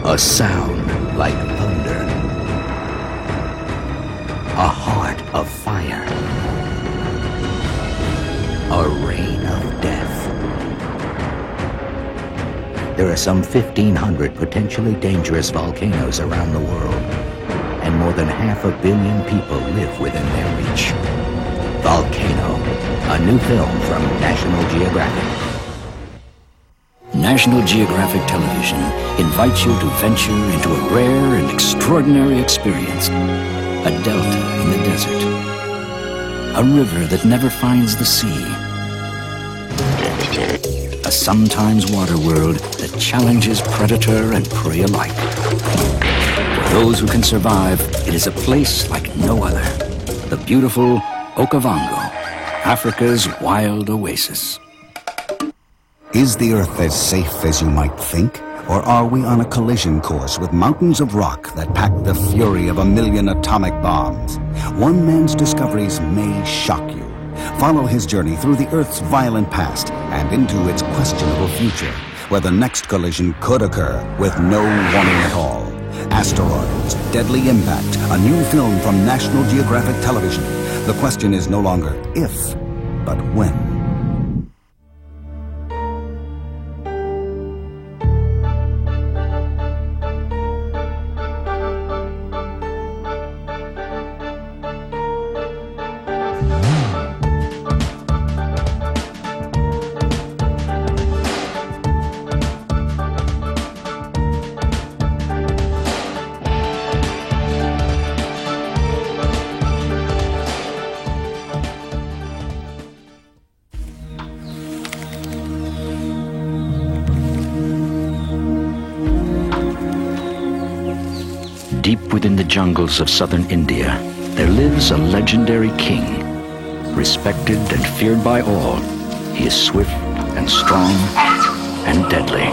A sound like thunder. A heart of fire. A rain of death. There are some 1,500 potentially dangerous volcanoes around the world, and more than 500 million people live within their reach. Volcano, a new film from National Geographic. National Geographic Television invites you to venture into a rare and extraordinary experience. A delta in the desert. A river that never finds the sea. A sometimes water world that challenges predator and prey alike. For those who can survive, it is a place like no other. The beautiful Okavango, Africa's wild oasis. Is the Earth as safe as you might think? Or are we on a collision course with mountains of rock that pack the fury of 1,000,000 atomic bombs? One man's discoveries may shock you. Follow his journey through the Earth's violent past and into its questionable future, where the next collision could occur with no warning at all. Asteroids, Deadly Impact, a new film from National Geographic Television. The question is no longer if, but when. Deep within the jungles of southern India, there lives a legendary king. Respected and feared by all, he is swift and strong and deadly.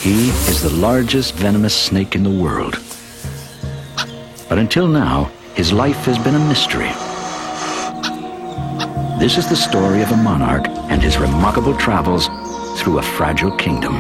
He is the largest venomous snake in the world. But until now, his life has been a mystery. This is the story of a monarch and his remarkable travels through a fragile kingdom.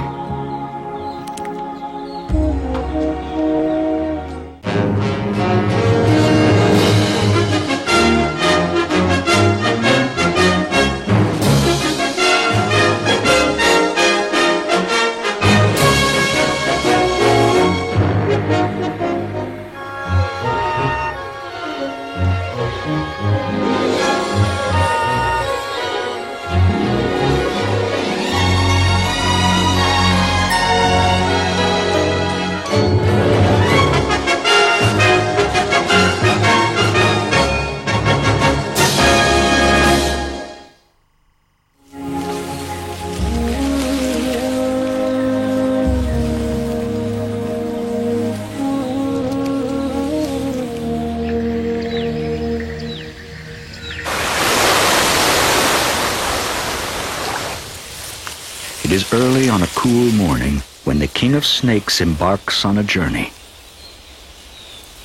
It is early on a cool morning when the King of Snakes embarks on a journey.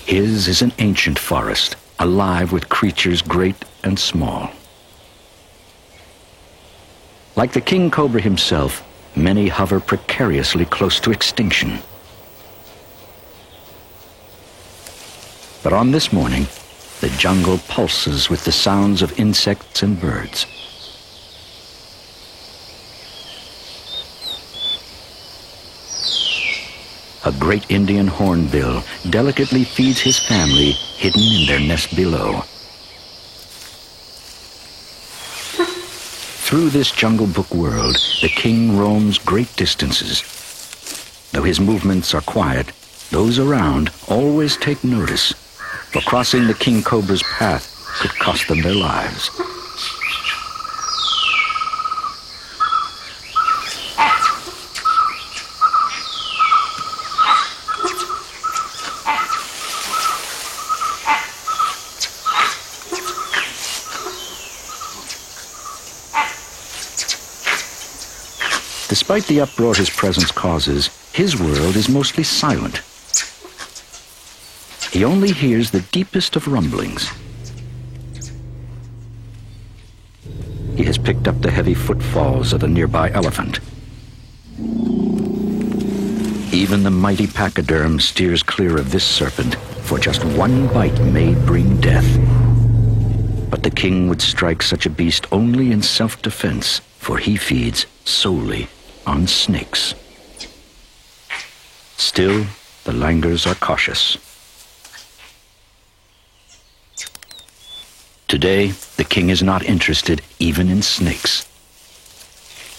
His is an ancient forest, alive with creatures great and small. Like the king cobra himself, many hover precariously close to extinction. But on this morning, the jungle pulses with the sounds of insects and birds. A great Indian hornbill delicately feeds his family hidden in their nest below. Through this Jungle Book world, the king roams great distances. Though his movements are quiet, those around always take notice, for crossing the king cobra's path could cost them their lives. Despite the uproar his presence causes, his world is mostly silent. He only hears the deepest of rumblings. he has picked up the heavy footfalls of a nearby elephant. Even the mighty pachyderm steers clear of this serpent, for just one bite may bring death. But the king would strike such a beast only in self-defense, for he feeds solely on snakes. Still, the langurs are cautious. Today, the king is not interested even in snakes.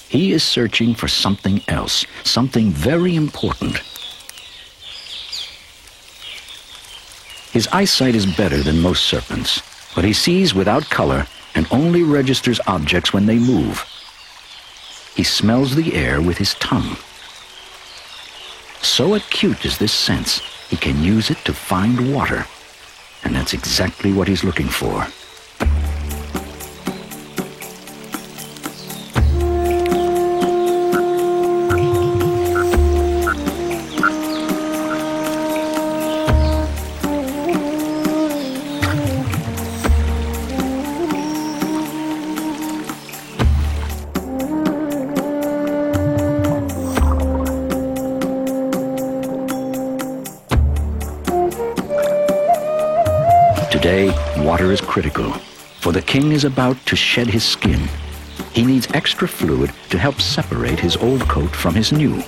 He is searching for something else, something very important. His eyesight is better than most serpents, but he sees without color and only registers objects when they move. He smells the air with his tongue. So acute is this sense, he can use it to find water. And that's exactly what he's looking for. Today, water is critical, for the king is about to shed his skin. He needs extra fluid to help separate his old coat from his new.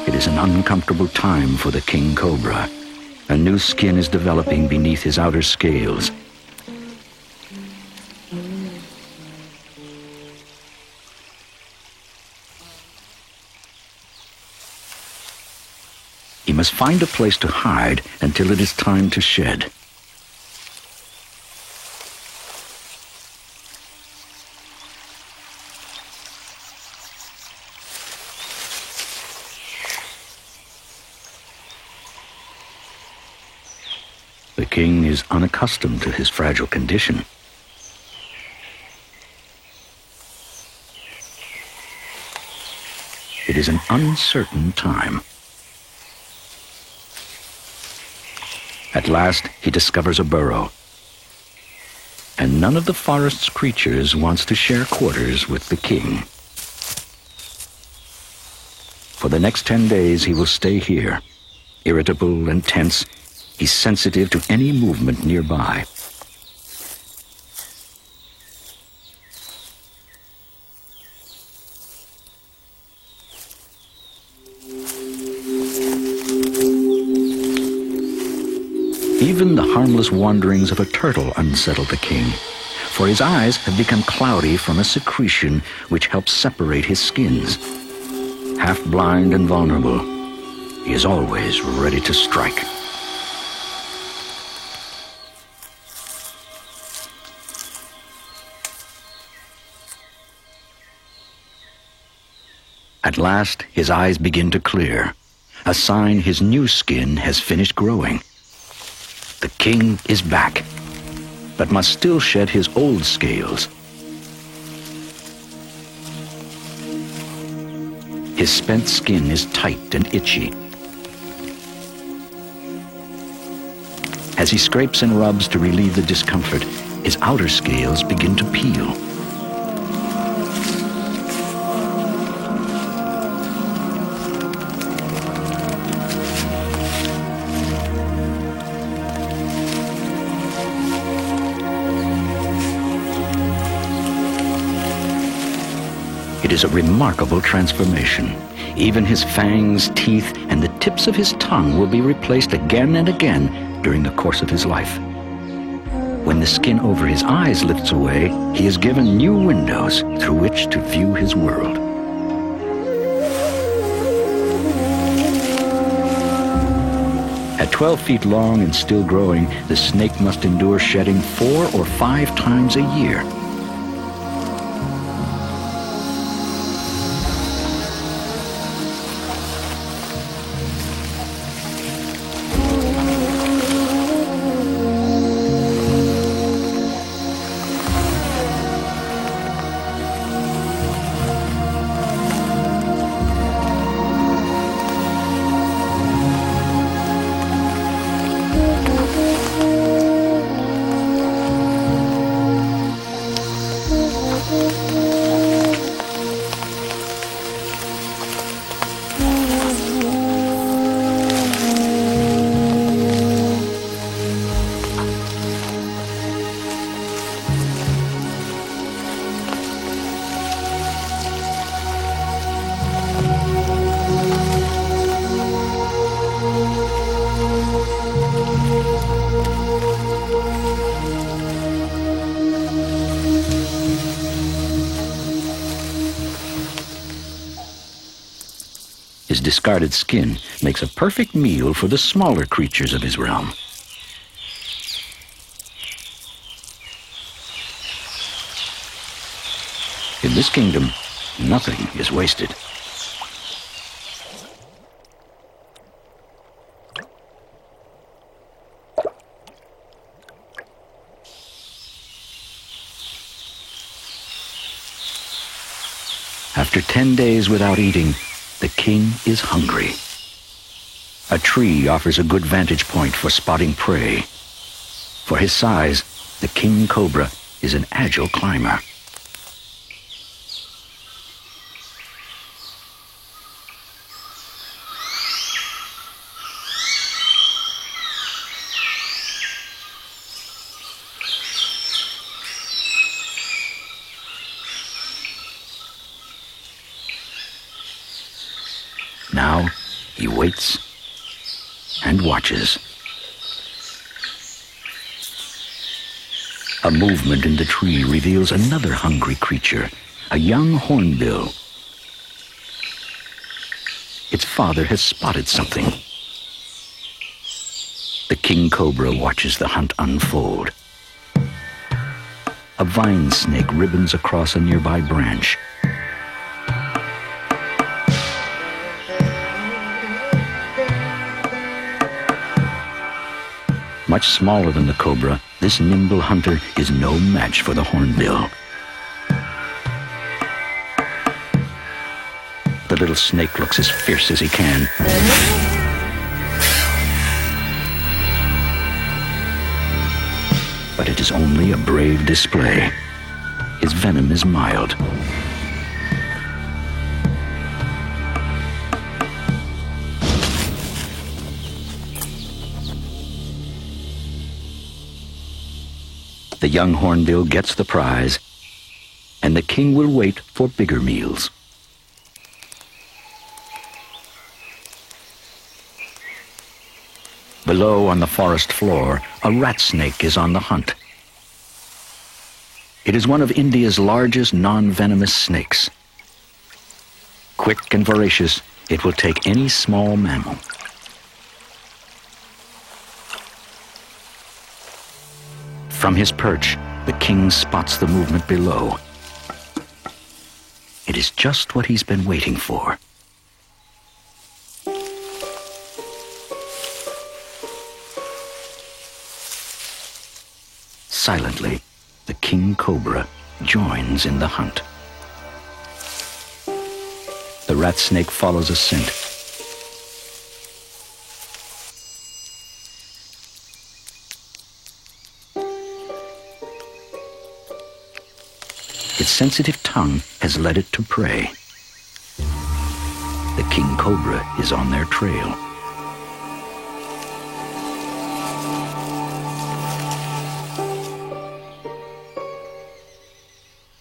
It is an uncomfortable time for the king cobra. A new skin is developing beneath his outer scales. He must find a place to hide until it is time to shed. The king is unaccustomed to his fragile condition. It is an uncertain time. At last, he discovers a burrow. And none of the forest's creatures wants to share quarters with the king. For the next 10 days, he will stay here. Irritable and tense, he's sensitive to any movement nearby. Even the harmless wanderings of a turtle unsettle the king, for his eyes have become cloudy from a secretion which helps separate his skins. Half blind and vulnerable, he is always ready to strike. At last, his eyes begin to clear, a sign his new skin has finished growing. The king is back, but must still shed his old scales. His spent skin is tight and itchy. As he scrapes and rubs to relieve the discomfort, his outer scales begin to peel. It is a remarkable transformation. Even his fangs, teeth, and the tips of his tongue will be replaced again and again during the course of his life. When the skin over his eyes lifts away, he is given new windows through which to view his world. At 12 feet long and still growing, the snake must endure shedding 4 or 5 times a year. His discarded skin makes a perfect meal for the smaller creatures of his realm. In this kingdom, nothing is wasted. After 10 days without eating, the king is hungry. A tree offers a good vantage point for spotting prey. For his size, the king cobra is an agile climber. Now, he waits and watches. A movement in the tree reveals another hungry creature, a young hornbill. Its father has spotted something. The king cobra watches the hunt unfold. A vine snake ribbons across a nearby branch. Much smaller than the cobra, this nimble hunter is no match for the hornbill. The little snake looks as fierce as he can. But it is only a brave display. His venom is mild. The young hornbill gets the prize, and the king will wait for bigger meals. Below on the forest floor, a rat snake is on the hunt. It is one of India's largest non-venomous snakes. Quick and voracious, it will take any small mammal. From his perch, the king spots the movement below. It is just what he's been waiting for. Silently, the king cobra joins in the hunt. The rat snake follows a scent. Its sensitive tongue has led it to prey. The king cobra is on their trail.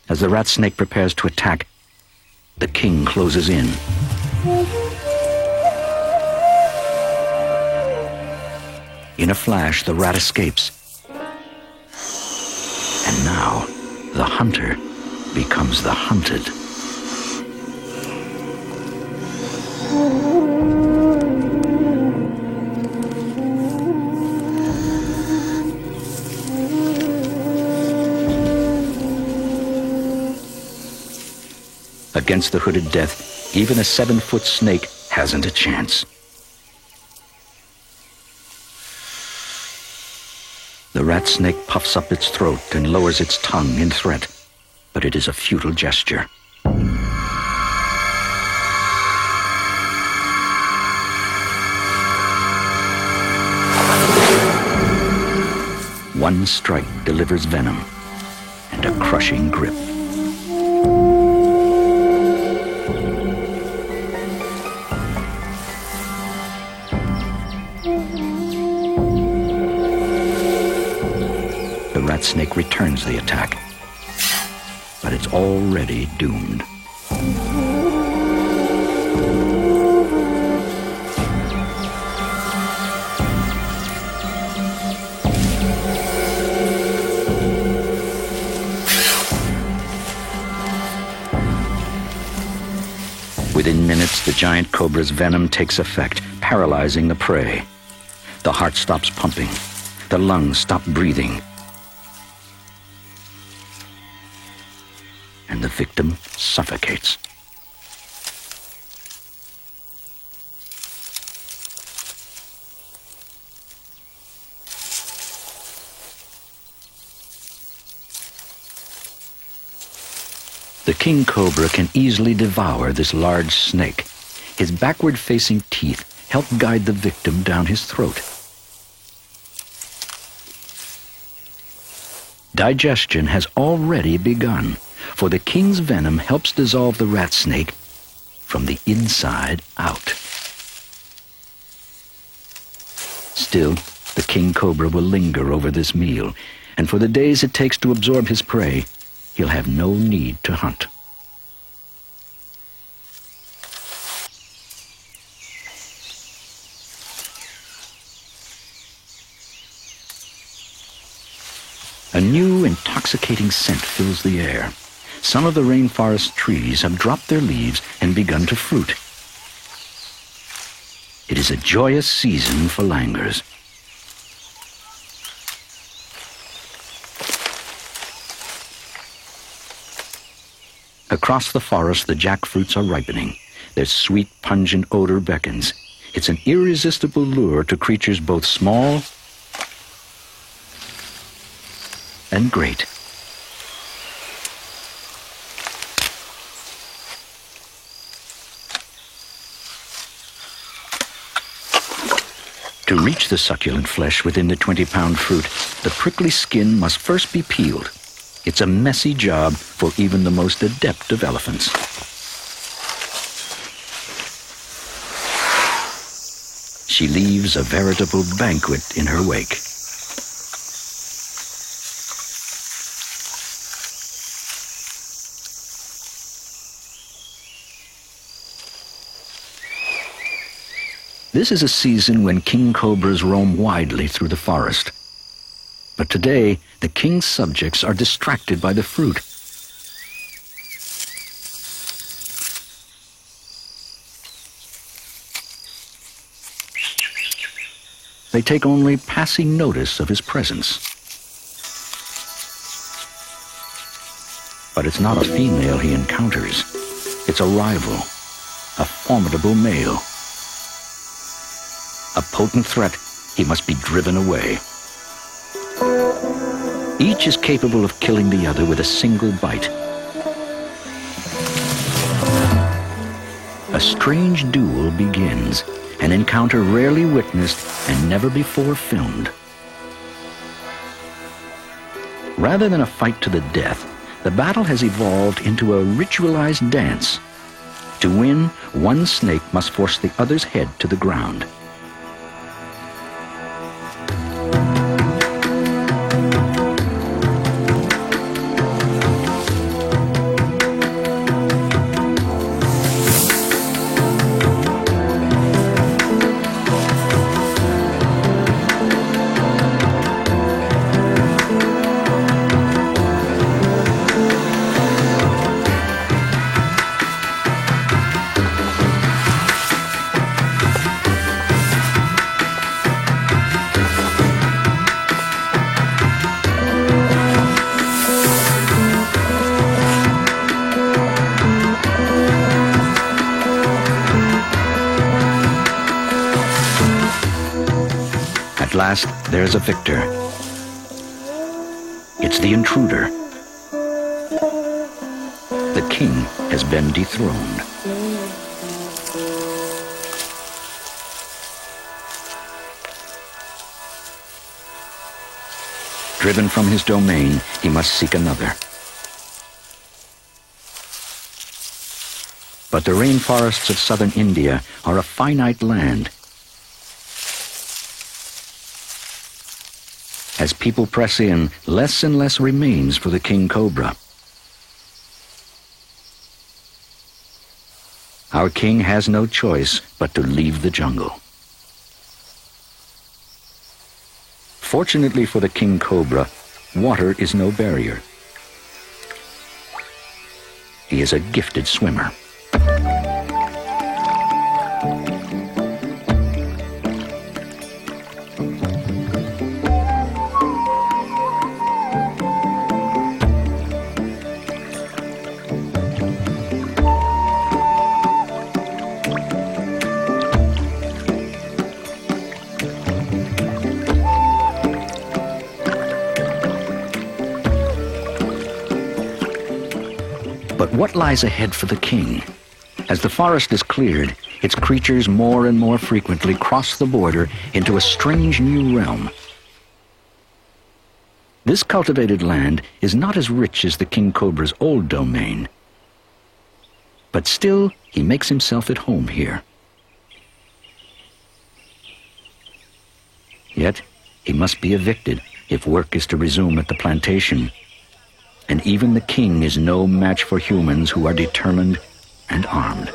As the rat snake prepares to attack, the king closes in. In a flash, the rat escapes. And now, the hunter becomes the hunted. Against the hooded death, even a 7-foot snake hasn't a chance. The rat snake puffs up its throat and lowers its tongue in threat, but it is a futile gesture. One strike delivers venom and a crushing grip. The rat snake returns the attack, but it's already doomed. Within minutes, the giant cobra's venom takes effect, paralyzing the prey. The heart stops pumping. The lungs stop breathing. And the victim suffocates. The king cobra can easily devour this large snake. His backward-facing teeth help guide the victim down his throat. Digestion has already begun, for the king's venom helps dissolve the rat snake from the inside out. Still, the king cobra will linger over this meal, and for the days it takes to absorb his prey, he'll have no need to hunt. A new intoxicating scent fills the air. Some of the rainforest trees have dropped their leaves and begun to fruit. It is a joyous season for langurs. Across the forest, the jackfruits are ripening. Their sweet, pungent odor beckons. It's an irresistible lure to creatures both small and great. To reach the succulent flesh within the 20-pound fruit, the prickly skin must first be peeled. It's a messy job for even the most adept of elephants. She leaves a veritable banquet in her wake. This is a season when king cobras roam widely through the forest. But today, the king's subjects are distracted by the fruit. They take only passing notice of his presence. But it's not a female he encounters. It's a rival, a formidable male. A potent threat, he must be driven away. Each is capable of killing the other with a single bite. A strange duel begins, an encounter rarely witnessed and never before filmed. Rather than a fight to the death, the battle has evolved into a ritualized dance. To win, one snake must force the other's head to the ground. At last, there's a victor. It's the intruder. The king has been dethroned. Driven from his domain, he must seek another. But the rainforests of southern India are a finite land. As people press in, less and less remains for the king cobra. Our king has no choice but to leave the jungle. Fortunately for the king cobra, water is no barrier. He is a gifted swimmer. But what lies ahead for the king? As the forest is cleared, its creatures more and more frequently cross the border into a strange new realm. This cultivated land is not as rich as the king cobra's old domain, but still he makes himself at home here. Yet he must be evicted if work is to resume at the plantation. And even the king is no match for humans who are determined and armed.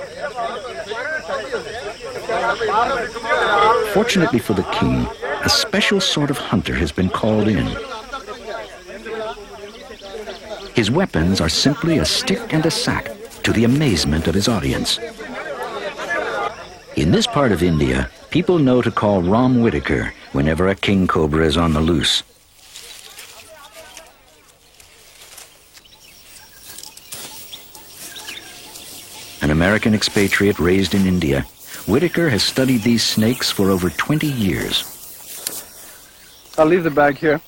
Fortunately for the king, a special sort of hunter has been called in. His weapons are simply a stick and a sack, to the amazement of his audience. In this part of India, people know to call Ram Whitaker whenever a king cobra is on the loose. An American expatriate raised in India, Whitaker has studied these snakes for over 20 years. I'll leave the bag here.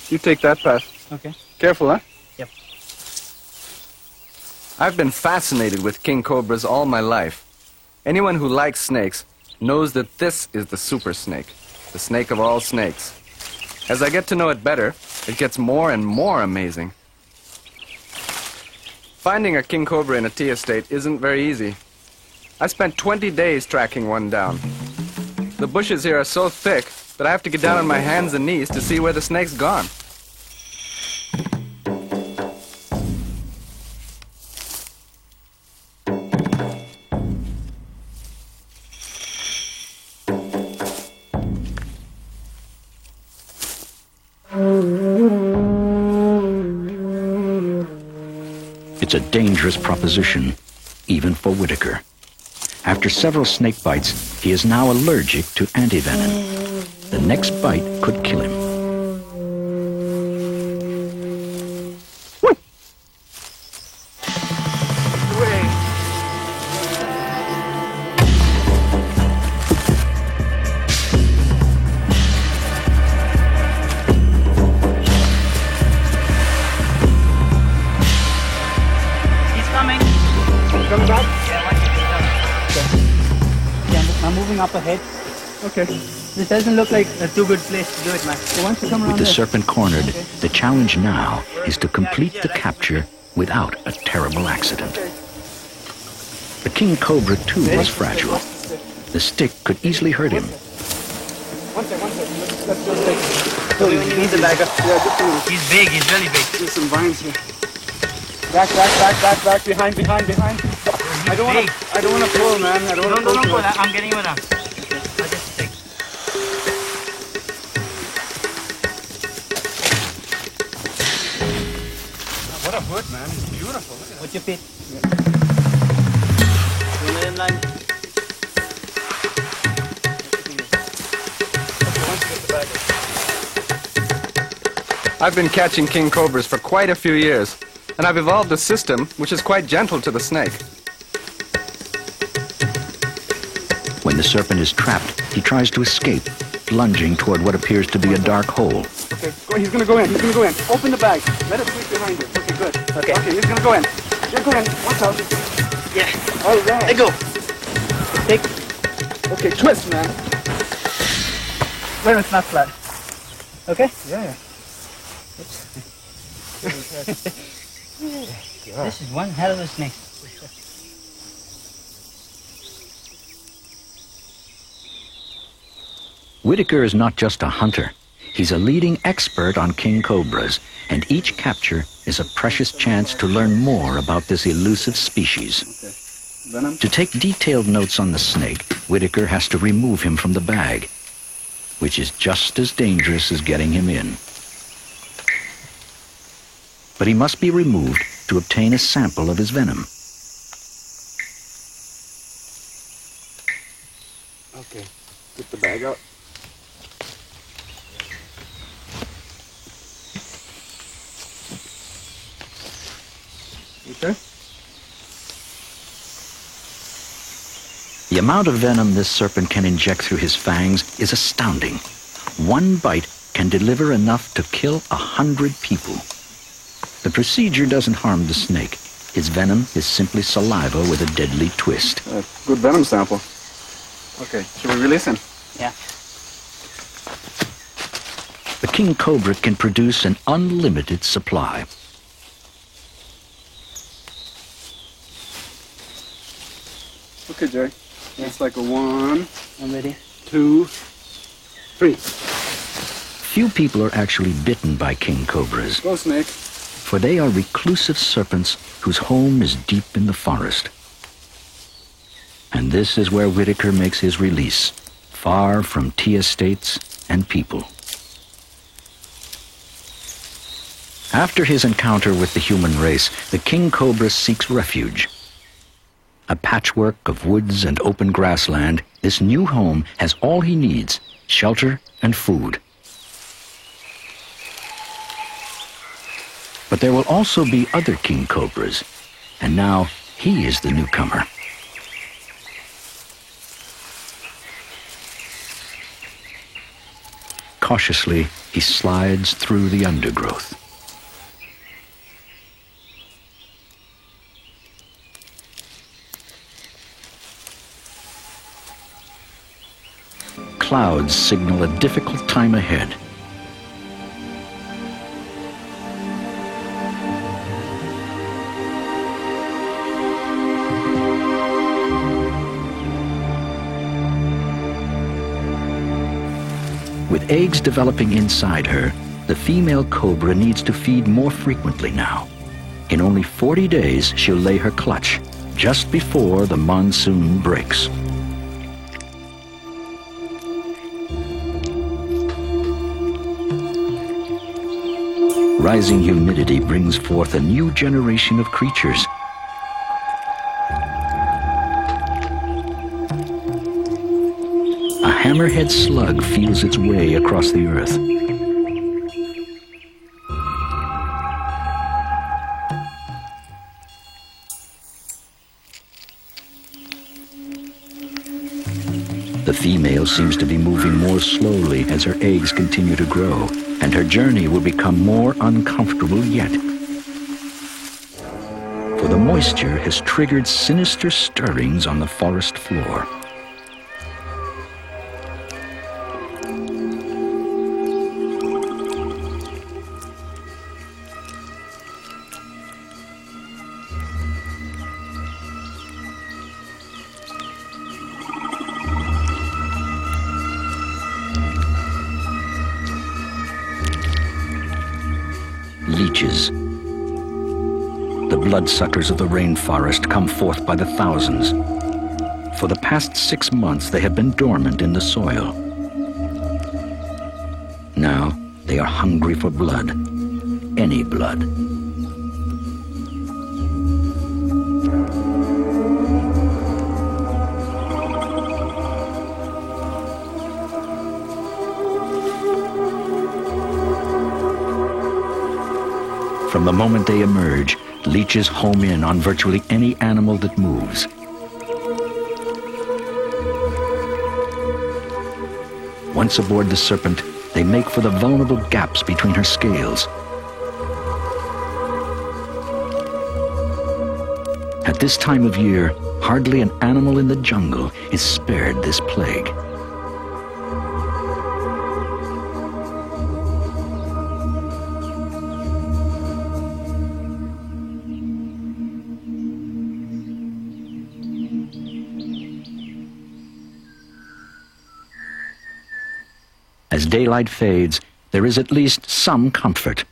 You take that path. Okay. Careful, huh? Yep. I've been fascinated with king cobras all my life. Anyone who likes snakes knows that this is the super snake, the snake of all snakes. As I get to know it better, it gets more and more amazing. Finding a king cobra in a tea estate isn't very easy. I spent 20 days tracking one down. The bushes here are so thick that I have to get down on my hands and knees to see where the snake's gone. It's a dangerous proposition, even for Whitaker. After several snake bites, he is now allergic to antivenom. The next bite could kill him. Up ahead. Okay. This doesn't look like a too good place to do it, man. So once you come around With the there, serpent cornered, the challenge now is to complete the capture without a terrible accident. The king cobra, too, was fragile. The stick could easily hurt him. One second. Let's just take... So we need the bag up. Yeah, just a little. He's big, he's really big. There's some vines here. Back, behind. I don't want to pull, man. I don't want to pull. I'm getting you now. I'll just take. What a hood, man. It's beautiful. Look at What's your feet? I've been catching king cobras for quite a few years, and I've evolved a system which is quite gentle to the snake. When the serpent is trapped, he tries to escape, lunging toward what appears to be a dark hole. Okay, he's gonna go in. Open the bag. Let it sweep behind you. Okay, good. Okay, he's gonna go in. Watch out. Yeah. All right. Let go. Take. Okay, twist, man. Where it's not flat. Okay? Yeah. This is one hell of a snake. Whitaker is not just a hunter. He's a leading expert on king cobras, and each capture is a precious chance to learn more about this elusive species. Venom. To take detailed notes on the snake, Whitaker has to remove him from the bag, which is just as dangerous as getting him in. But he must be removed to obtain a sample of his venom. Okay, get the bag out. Okay. The amount of venom this serpent can inject through his fangs is astounding. One bite can deliver enough to kill 100 people. The procedure doesn't harm the snake. Its venom is simply saliva with a deadly twist. Good venom sample. Okay, should we release him? Yeah. The king cobra can produce an unlimited supply. Okay, Jerry. It's like a 1, I'm ready. 2, 3. Few people are actually bitten by king cobras, Go, snake. for they are reclusive serpents whose home is deep in the forest. And this is where Whitaker makes his release, far from tea estates and people. After his encounter with the human race, the king cobra seeks refuge. A patchwork of woods and open grassland, this new home has all he needs, shelter and food. But there will also be other king cobras, and now he is the newcomer. Cautiously, he slides through the undergrowth. Clouds signal a difficult time ahead. With eggs developing inside her, the female cobra needs to feed more frequently now. In only 40 days, she'll lay her clutch, just before the monsoon breaks. Rising humidity brings forth a new generation of creatures. A hammerhead slug feels its way across the earth. The female seems to be moving more slowly as her eggs continue to grow, and her journey will become more uncomfortable yet. For the moisture has triggered sinister stirrings on the forest floor. Leeches. The bloodsuckers of the rainforest come forth by the thousands. For the past 6 months, they have been dormant in the soil. Now, they are hungry for blood. Any blood. From the moment they emerge, leeches home in on virtually any animal that moves. Once aboard the serpent, they make for the vulnerable gaps between her scales. At this time of year, hardly an animal in the jungle is spared this plague. As daylight fades, there is at least some comfort.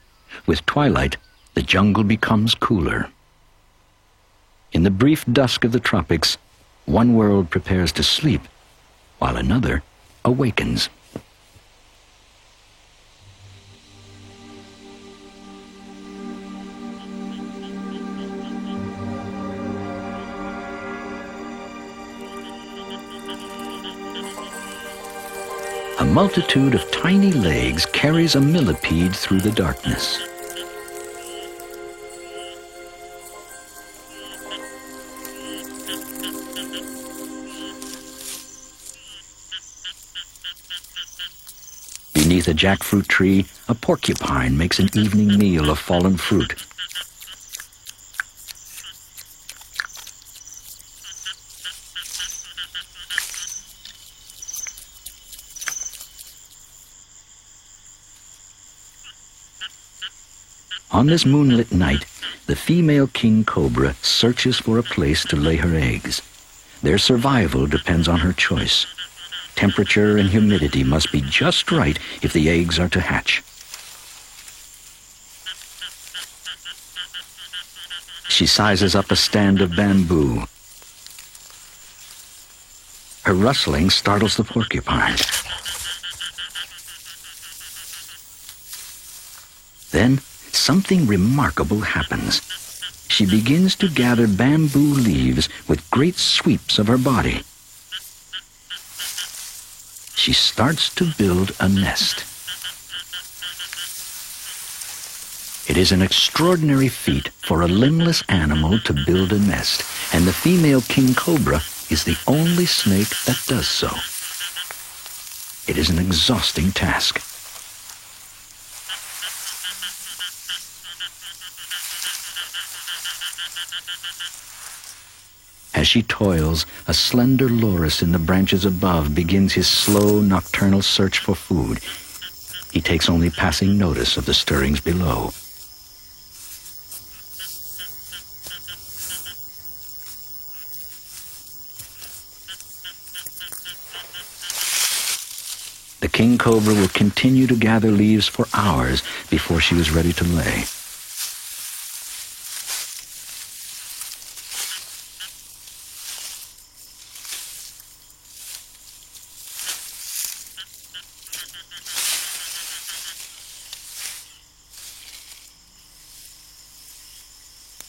With twilight, the jungle becomes cooler. In the brief dusk of the tropics, one world prepares to sleep, while another awakens. A multitude of tiny legs carries a millipede through the darkness. Beneath a jackfruit tree, a porcupine makes an evening meal of fallen fruit, On this moonlit night, the female king cobra searches for a place to lay her eggs. Their survival depends on her choice. Temperature and humidity must be just right if the eggs are to hatch. She sizes up a stand of bamboo. Her rustling startles the porcupine. Then, something remarkable happens. She begins to gather bamboo leaves with great sweeps of her body. She starts to build a nest. It is an extraordinary feat for a limbless animal to build a nest, and the female king cobra is the only snake that does so. It is an exhausting task. As she toils, a slender loris in the branches above begins his slow nocturnal search for food. He takes only passing notice of the stirrings below. The king cobra will continue to gather leaves for hours before she is ready to lay.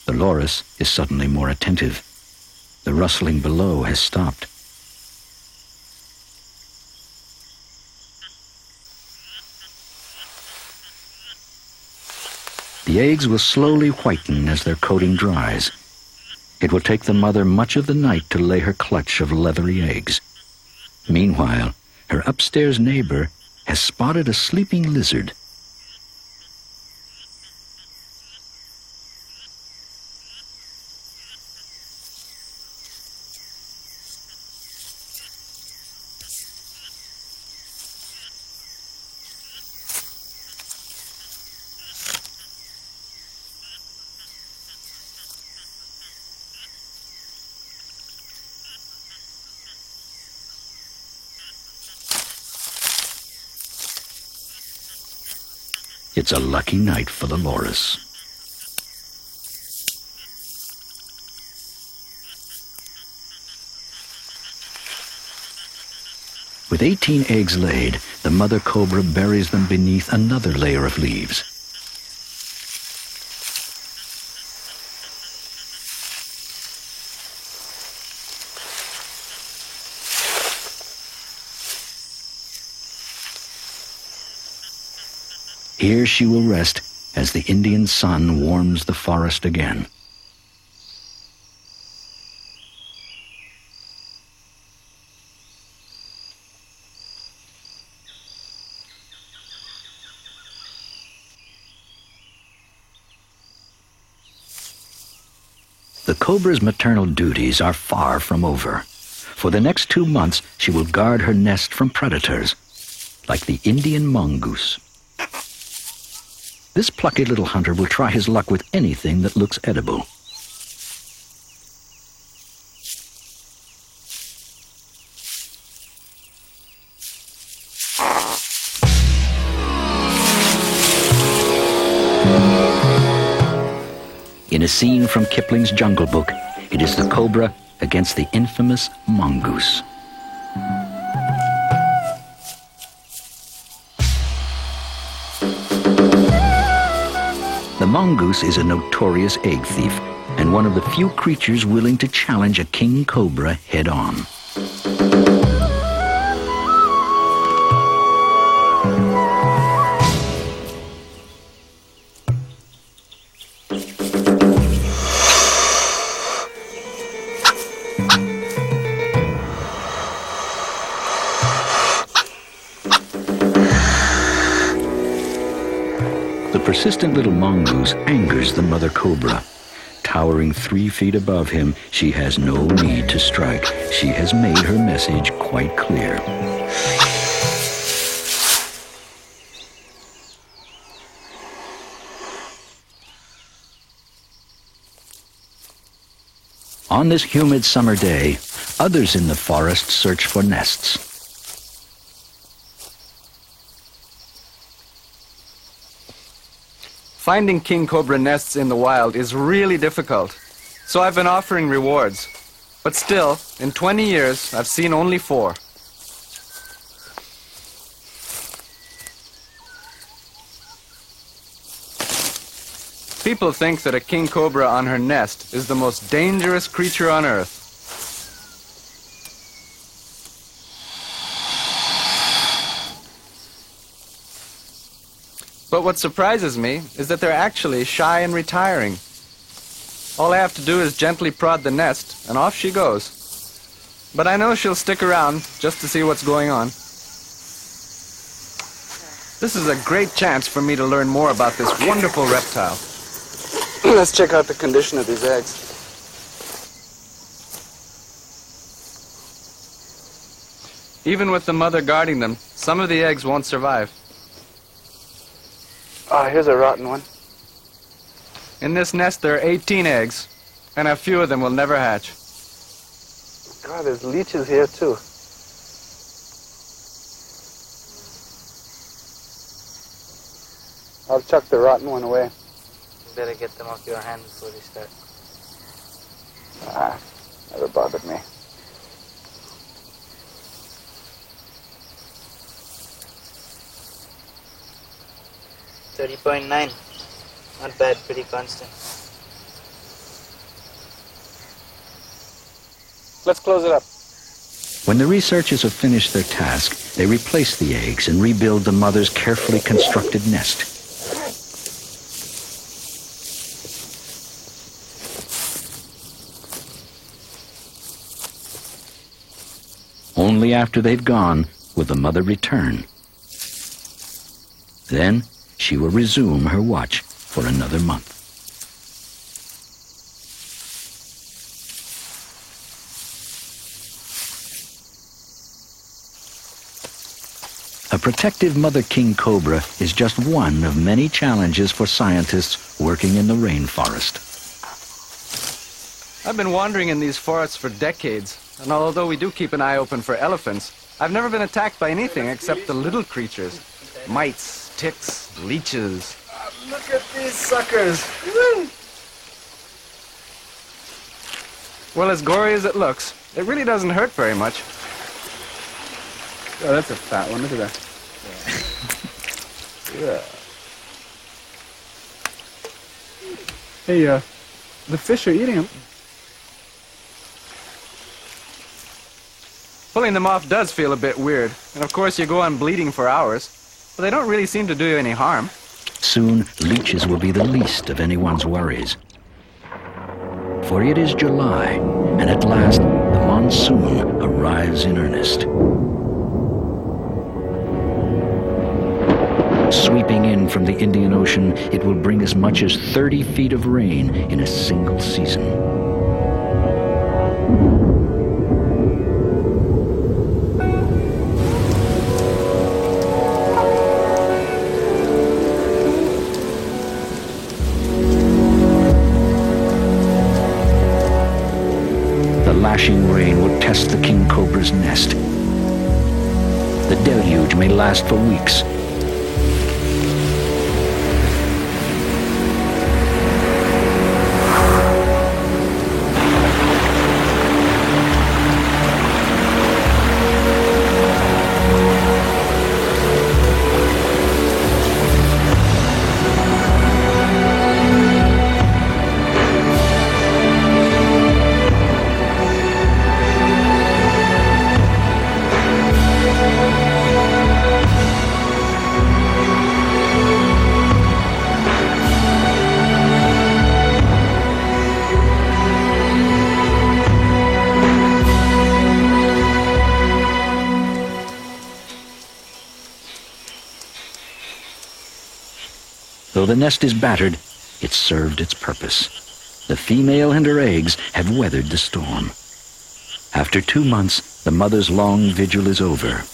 The loris is suddenly more attentive. The rustling below has stopped. The eggs will slowly whiten as their coating dries. It will take the mother much of the night to lay her clutch of leathery eggs. Meanwhile, her upstairs neighbor has spotted a sleeping lizard. It's a lucky night for the loris. With 18 eggs laid, the mother cobra buries them beneath another layer of leaves. Here she will rest as the Indian sun warms the forest again. The cobra's maternal duties are far from over. For the next 2 months, she will guard her nest from predators, like the Indian mongoose. This plucky little hunter will try his luck with anything that looks edible. In a scene from Kipling's Jungle Book, it is the cobra against the infamous mongoose. The mongoose is a notorious egg thief and one of the few creatures willing to challenge a king cobra head-on. The persistent little mongoose angers the mother cobra. Towering 3 feet above him, she has no need to strike. She has made her message quite clear. On this humid summer day, others in the forest search for nests. Finding king cobra nests in the wild is really difficult, so I've been offering rewards. But still, in 20 years, I've seen only 4. People think that a king cobra on her nest is the most dangerous creature on Earth. But what surprises me is that they're actually shy and retiring. All I have to do is gently prod the nest, and off she goes. But I know she'll stick around just to see what's going on. This is a great chance for me to learn more about this wonderful reptile. Let's check out the condition of these eggs. Even with the mother guarding them, some of the eggs won't survive. Ah, here's a rotten one. In this nest there are 18 eggs, and a few of them will never hatch. God, there's leeches here too. I'll chuck the rotten one away. You better get them off your hand before they start. Ah, never bothered me. $30.9. Not bad, pretty constant. Let's close it up. When the researchers have finished their task, they replace the eggs and rebuild the mother's carefully constructed nest. Only after they've gone will the mother return. Then she will resume her watch for another month. A protective mother king cobra is just one of many challenges for scientists working in the rainforest. I've been wandering in these forests for decades, and although we do keep an eye open for elephants, I've never been attacked by anything except the little creatures. Mites, ticks, leeches. Look at these suckers! Well, as gory as it looks, it really doesn't hurt very much. Oh, that's a fat one. Look at that. Yeah. Hey, the fish are eating them. Pulling them off does feel a bit weird, and of course you go on bleeding for hours, but they don't really seem to do you any harm. Soon, leeches will be the least of anyone's worries. For it is July, and at last, the monsoon arrives in earnest. Sweeping in from the Indian Ocean, it will bring as much as 30 feet of rain in a single season. The lashing rain will test the king cobra's nest. The deluge may last for weeks. Though the nest is battered, it served its purpose. The female and her eggs have weathered the storm. After 2 months, the mother's long vigil is over.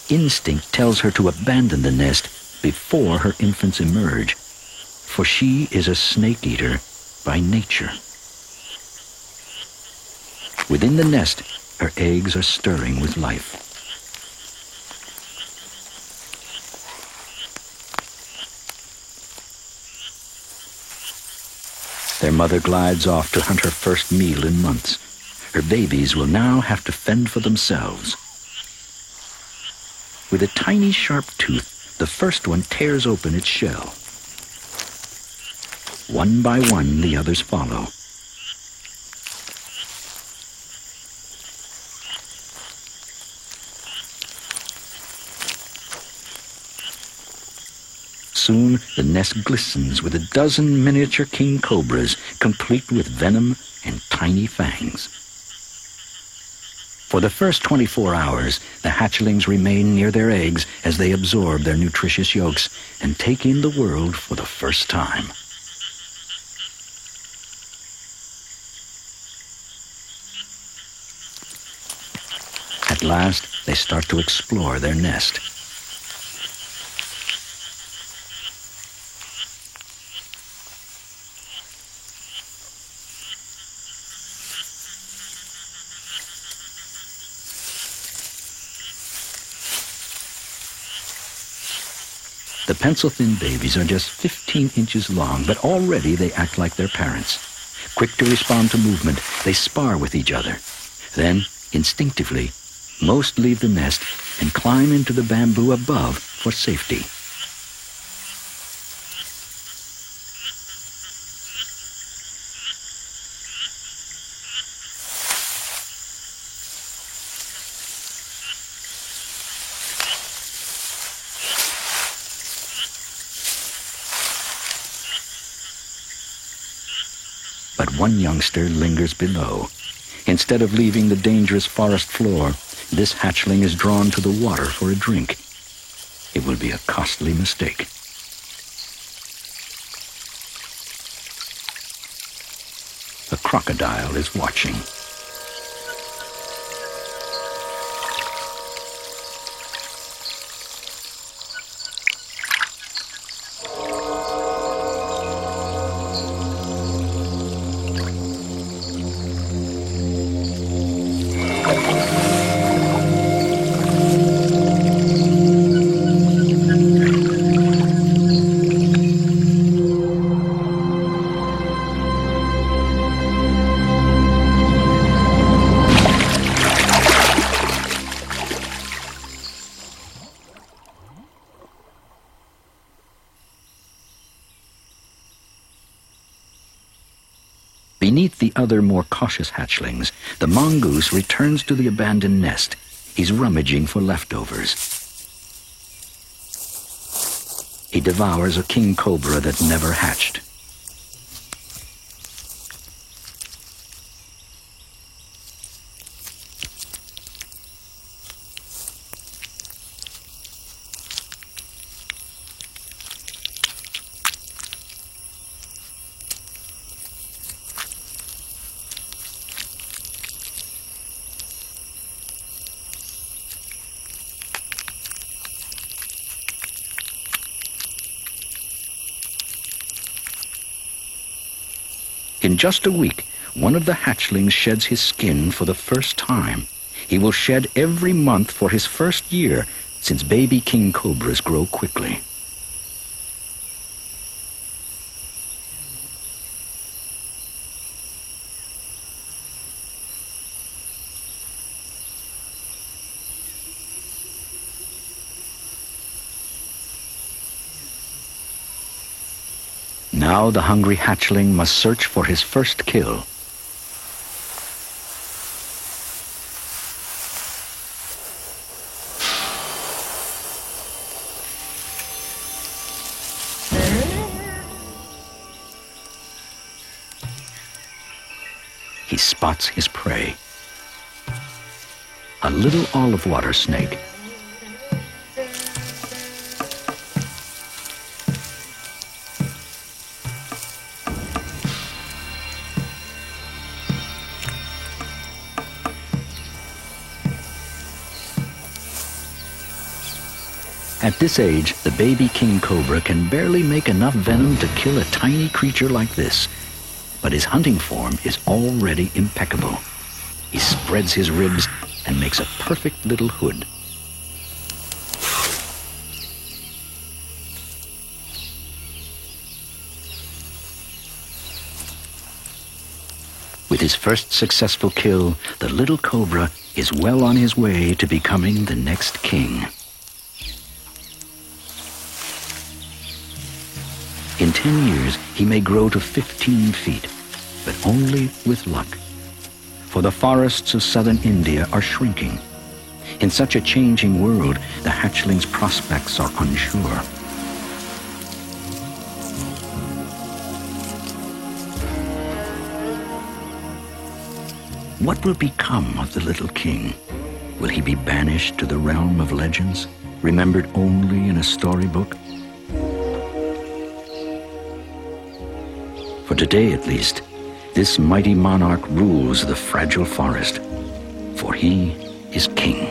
Instinct tells her to abandon the nest before her infants emerge, for she is a snake eater by nature. Within the nest, her eggs are stirring with life. Their mother glides off to hunt her first meal in months. Her babies will now have to fend for themselves. With a tiny sharp tooth, the first one tears open its shell. One by one, the others follow. Soon, the nest glistens with a dozen miniature king cobras, complete with venom and tiny fangs. For the first 24 hours, the hatchlings remain near their eggs as they absorb their nutritious yolks and take in the world for the first time. At last, they start to explore their nest. The pencil-thin babies are just 15 inches long, but already they act like their parents. Quick to respond to movement, they spar with each other. Then, instinctively, most leave the nest and climb into the bamboo above for safety. But one youngster lingers below. Instead of leaving the dangerous forest floor, this hatchling is drawn to the water for a drink. It will be a costly mistake. The crocodile is watching. Beneath the other, more cautious hatchlings, the mongoose returns to the abandoned nest. He's rummaging for leftovers. He devours a king cobra that never hatched. In just a week, one of the hatchlings sheds his skin for the first time. He will shed every month for his first year, since baby king cobras grow quickly. Now the hungry hatchling must search for his first kill. He spots his prey. A little olive water snake. At this age, the baby king cobra can barely make enough venom to kill a tiny creature like this. But his hunting form is already impeccable. He spreads his ribs and makes a perfect little hood. With his first successful kill, the little cobra is well on his way to becoming the next king. In 10 years, he may grow to 15 feet, but only with luck. For the forests of southern India are shrinking. In such a changing world, the hatchling's prospects are unsure. What will become of the little king? Will he be banished to the realm of legends, remembered only in a storybook? For today, at least, this mighty monarch rules the fragile forest, for he is king.